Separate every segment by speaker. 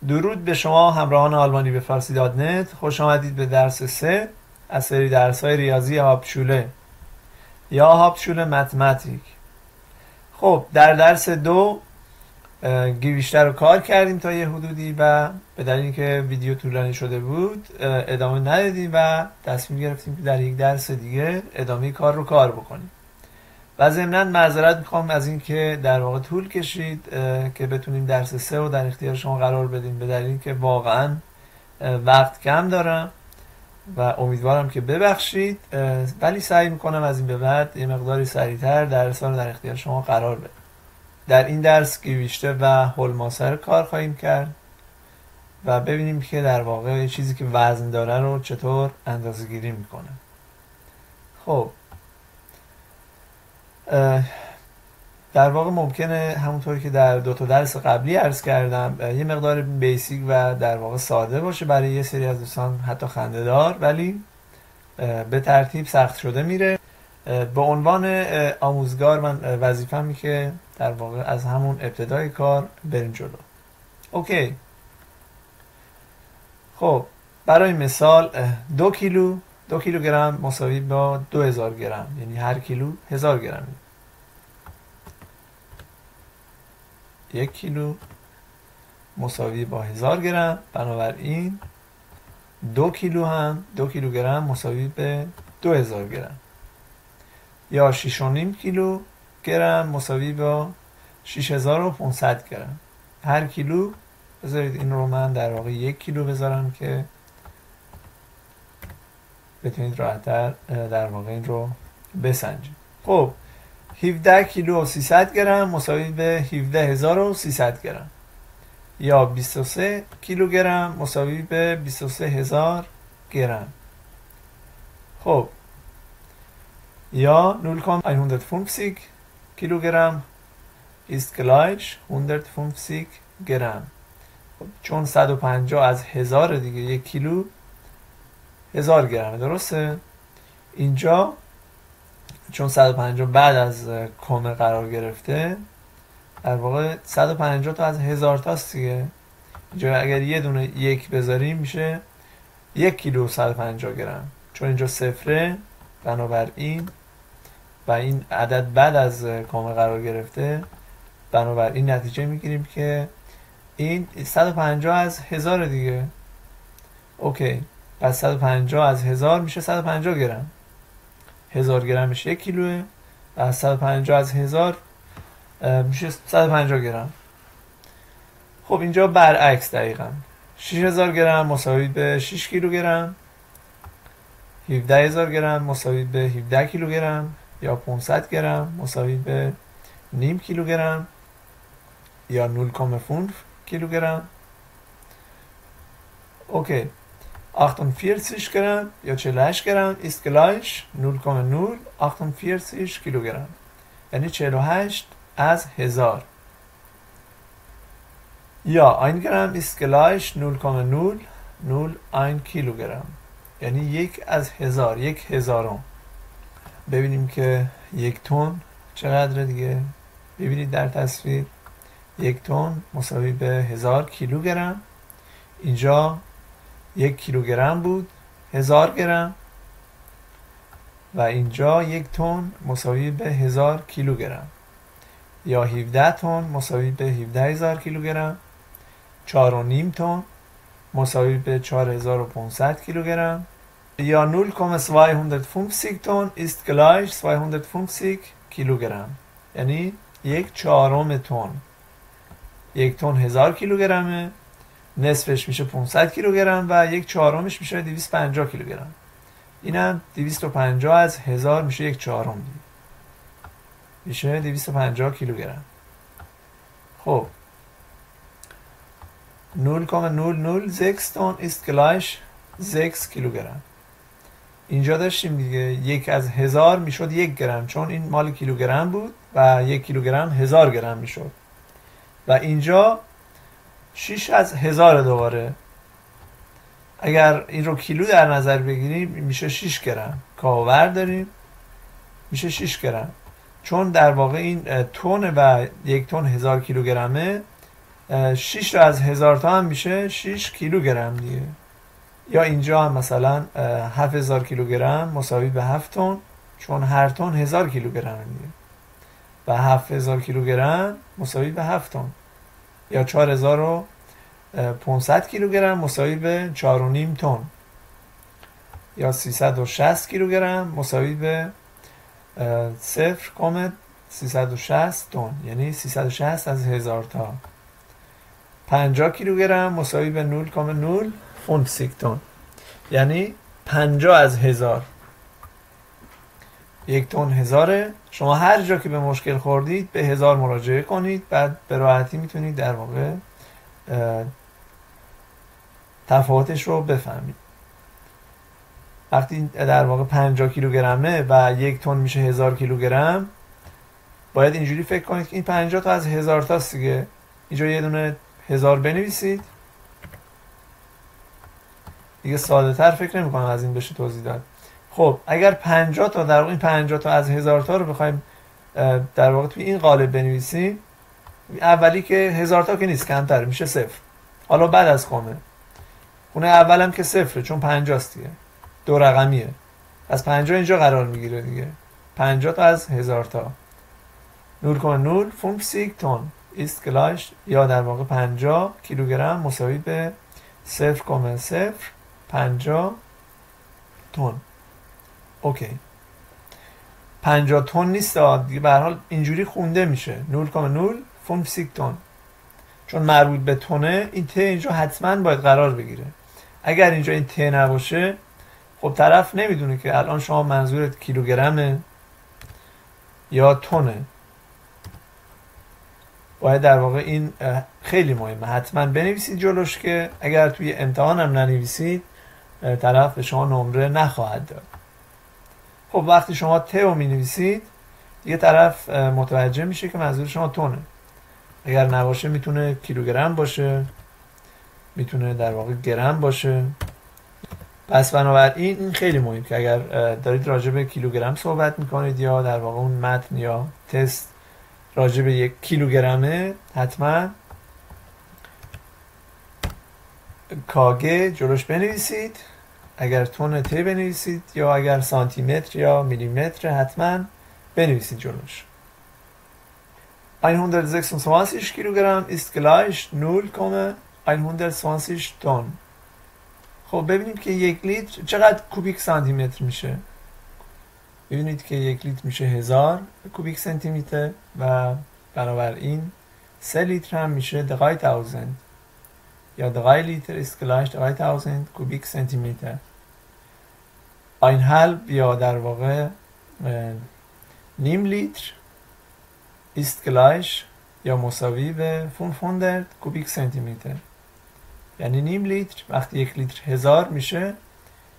Speaker 1: درود به شما همراهان آلمانی به فارسی دات نت. خوش آمدید به درس 3 از سری درس های ریاضی هاپشوله یا هاپشوله متمتیک. خب در درس 2 گیویشتر رو کار کردیم تا یه حدودی و به دلیل اینکه ویدیو طولانی شده بود ادامه ندادیم و تصمیم گرفتیم که در یک درس دیگه ادامه کار رو کار بکنیم. و ضمناً معذرت میخوام از اینکه در واقع طول کشید که بتونیم درس 3 رو در اختیار شما قرار بدیم، به دلیل اینکه واقعاً وقت کم دارم و امیدوارم که ببخشید، ولی سعی میکنم از این به بعد یه مقداری سریعتر درس رو در اختیار شما قرار بدم. در این درس گیویشته و هولماسر کار خواهیم کرد و ببینیم که در واقع چیزی که وزن داره رو چطور اندازه گیری میکنه. خب در واقع ممکنه همونطوری که در 2 تا درس قبلی عرض کردم یه مقدار بیسیک و در واقع ساده باشه برای یه سری از دوستان، حتی خنده‌دار، ولی به ترتیب سخت شده میره. به عنوان آموزگار من وظیفه‌مه که در واقع از همون ابتدای کار بریم جلو. اوکی. خب برای مثال 2 کیلوگرم مساوی با 2000 گرم، یعنی هر کیلو 1000 گرم. 1 کیلو مساوی با 1000 گرم، بنابراین 2 کیلوگرم مساوی به 2000 گرم. یا 6.5 کیلوگرم مساوی با 6500 گرم. هر کیلو، بذارید این رو من در واقع 1 کیلو بذارم که بتونید راحت‌تر در واقع این رو بسنجید. خب 17 کیلو و 300 گرم مساوی به 17300 گرم. یا 23 کیلوگرم مساوی به 23000 گرم. خب یا 0,150 کیلوگرم ist gleich 150 گرم. خب چون 150 از 1000 دیگه 1 کیلو 1000 گرمه، درسته؟ اینجا چون 150 بعد از کمه قرار گرفته، در واقع 150 تا از 1000 تاست دیگه. اینجا اگر یه دونه 1 بذاریم میشه 1 کیلو 150 گرم، چون اینجا صفره، بنابراین و این عدد بعد از کمه قرار گرفته، بنابراین نتیجه میگیریم که این 150 از 1000 دیگه. اوکی، پس 150 از 1000 میشه 150 گرم. 1000 گرمش 1 کیلوه و 150 از 1000 میشه 150 گرم. خب اینجا برعکس دقیقا 6000 گرم مساوی به 6 کیلوگرم، 17000 گرم مساوی به 17 کیلوگرم، یا 500 گرم مساوی به نیم کیلوگرم، یا 0,5 کیلوگرم. اوکی، 48 گرم یا 48 گرم ist gleich 0,048 کیلوگرم، یعنی 48 از 1000. یا 1 گرم ist gleich 0,001 کیلوگرم، یعنی 1 از 1000، 1 هزارم. ببینیم که 1 تن چقدره دیگه. ببینید در تصویر 1 تن مساوی به 1000 کیلوگرم. اینجا 1 کیلوگرم بود 1000 گرم و اینجا 1 تن مساوی به 1000 کیلوگرم. یا 17 تن مساوی به 17000 کیلوگرم. 4.5 تن مساوی به 4500 کیلوگرم. یا 0,250 تن ist gleich 250 کیلوگرم، یعنی 1/4 تن. 1 تن 1000 کیلوگرمه، نصفش میشه 500 کیلوگرم و 1/4 میشه 250 کیلوگرم. اینم 250 از 1000 میشه 1/4 میشه 250 کیلوگرم. خب 0,006 تن ist gleich 6 کیلوگرم. اینجا داشتیم دیگه 1 از 1000 میشد 1 گرم، چون این مال کیلوگرم بود و 1 کیلوگرم 1000 گرم میشد. و اینجا 6 از 1000 دوباره. اگر این رو کیلو در نظر بگیریم میشه 6 گرم. کاور داریم میشه 6 گرم. چون در واقع این تن و 1 تن 1000 کیلوگرمه، 6 را از 1000 تا هم میشه 6 کیلوگرم دیگه. یا اینجا هم مثلا 7000 کیلوگرم مساوی به 7 تن، چون هر تن 1000 کیلوگرم دیگه، و 7000 کیلوگرم مساوی به 7 تن. یا 4500 کیلوگرم مساوی به 4.5 تن. یا 360 کیلوگرم مساوی به 0.360 تن، یعنی 360 از 1000 تا. 50 کیلوگرم مساوی به 0.050 تن، یعنی 50 از 1000. 1 تن 1000. شما هر جا که به مشکل خوردید به 1000 مراجعه کنید، بعد به راحتی میتونید در واقع تفاوتش رو بفهمید. وقتی در واقع 50 کیلوگرمه و 1 تن میشه 1000 کیلوگرم، باید اینجوری فکر کنید که این 50 تا از 1000 تاست دیگه. اینجا یه دونه 1000 بنویسید دیگه. ساده تر فکر نمی کنم از این بشه توضیح داد. خب اگر 50 تا در واقع این 50 تا از 1000 تا رو بخوایم در واقع توی این قالب بنویسیم، اولی که 1000 تا که نیست، کمتر میشه 0. حالا بعد از خونه اولم که 0 چون 50 است دیگه، دو رقمیه، از 50 اینجا قرار میگیره دیگه. 50 تا از 1000 تا 0.050 تن است gleich، یا در واقع 50 کیلوگرم مساوی به 0.050 تن. اوکی. 50 تن نیست دیگه، به هر حال اینجوری خونده میشه 0.050 تن، چون مربوط به تنه. این ت اینجا حتما باید قرار بگیره. اگر اینجا این ت نباشه، خب طرف نمیدونه که الان شما منظورت کیلوگرمه یا تنه. باید در واقع این خیلی مهمه، حتما بنویسید جلوش، که اگر توی امتحان هم ننویسید طرف به شما نمره نخواهد داد. خب وقتی شما ت رو می نویسید، یه طرف متوجه میشه که منظور شما تنه. اگر نباشه میتونه کیلوگرم باشه، میتونه در واقع گرم باشه. پس بنابراین این خیلی مهم که اگر دارید راجع به کیلوگرم صحبت میکنید یا در واقع اون متن یا تست راجع به 1 کیلوگرمه، حتما کاگه جلوش بنویسید. اگر تن ت بنویسید، یا اگر سانتی متر یا میلیمتر حتما بنویسید جلوش. 126 کیلوگرم ist gleich 0,120 تن. خب ببینید که 1 لیتر چقدر کوبیک سانتی متر میشه. ببینید که 1 لیتر میشه 1000 کوبیک سانتی متر، و بنابراین 3 لیتر هم میشه 3000 یا 3 لیتر ist gleich 3000 کوبیک سانتی متر. ein halb یا در واقع نیم لیتر ist gleich یا مساوی به 500 کوبیک سانتی متر. یعنی نیم لیتر وقتی 1 لیتر 1000 میشه،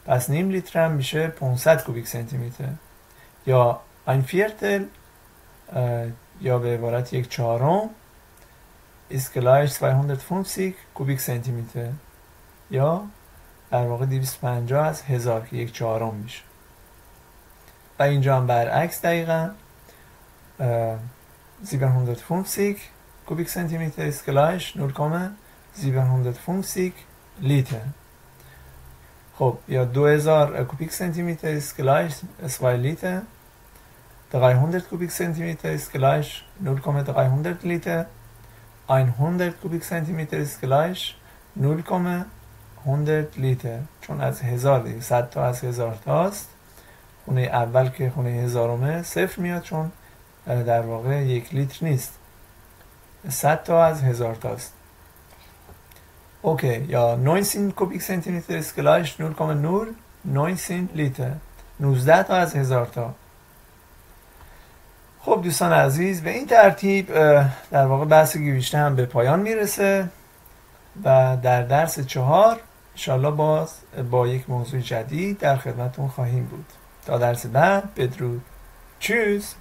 Speaker 1: پس نیم لیتر هم میشه 500 کوبیک سانتی متر. یا ein Viertel یا به عبارت 1/4 ist gleich 250 کوبیک سانتی متر، یا در واقع 250 از 1000 که 1/4 میشه. و اینجا هم برعکس دقیقا 750 کوبیک سانتی متر ist gleich 0,750 لیتر. خب یا 2000 کوبیک سانتی متر ist gleich 2 لیتر. 300 کوبیک سانتی متر ist gleich 0,300 لیتر. 100 کوبیک سانتی متر ist gleich 0,100 لیتر، چون از 1000 دیگه، 100 تا از 1000 تاست. خونه اول که خونه 1000مه 0 میاد، چون در واقع 1 لیتر نیست، 100 تا از 1000 تاست. اوکی. یا 19 کوبیک سانتی متر ist gleich 0,019 لیتر، 19 تا از 1000 تا. خب دوستان عزیز، به این ترتیب در واقع بحث گیویشته هم به پایان میرسه و در درس 4 انشالله باز با یک موضوع جدید در خدمتون خواهیم بود. تا درس بعد، بدرود. چوز.